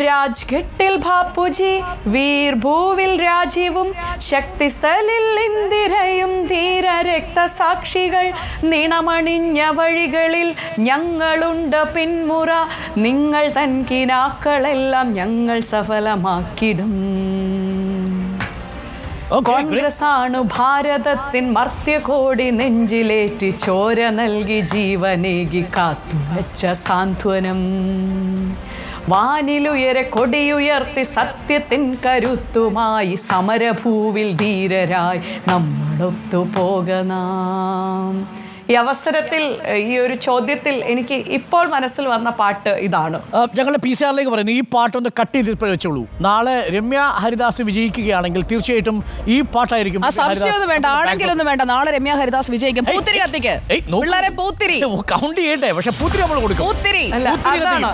രാജ്ഘട്ടിൽ ബാപ്പുജി, വീർഭൂവിൽ രാജീവും, ശക്തിസ്ഥലിൽ ഇന്ദിരയും, ധീര രക്തസാക്ഷികൾ, നിണമണിഞ്ഞ വഴികളിൽ ഞങ്ങളുണ്ട് പിന്മുറ. നിങ്ങൾ തൻ കിനാക്കളെല്ലാം ഞങ്ങൾ സഫലമാക്കിടും. കോൺഗ്രസാണു ഭാരതത്തിൻ മർത്യകോടി, നെഞ്ചിലേറ്റി ചോര നൽകി ജീവനേകി കാത്തുവച്ച സാന്ത്വനം. വാനിലുയരെ കൊടിയുയർത്തി സത്യത്തിൻ കരുത്തുമായി, സമരഭൂവിൽ ധീരരായി നമ്മളൊത്തു പോകനാം. ഈ അവസരത്തിൽ, ഈ ഒരു ചോദ്യത്തിൽ എനിക്ക് ഇപ്പോൾ മനസ്സിൽ വന്ന പാട്ട് ഇതാണ്. ഞങ്ങളുടെ PCR പറയുന്നു, ഈ പാട്ടൊന്ന് കട്ട് ചെയ്ത് വെച്ചോളൂ. നാളെ രമ്യ ഹരിദാസ് വിജയിക്കുകയാണെങ്കിൽ തീർച്ചയായിട്ടും ഈ പാട്ടായിരിക്കും. വേണ്ട, ആണെങ്കിലൊന്നും വേണ്ട. നാളെ രമ്യ ഹരിദാസ് വിജയിക്കും. പൂത്തിരി കത്തിക്ക് പിള്ളേരെ, പൂത്തിരി കൗണ്ട് ചെയ്യട്ടെ. പക്ഷെ പൂത്തിരി നമ്മൾ കൊടുക്കും. പൂത്തിരി അതാണ്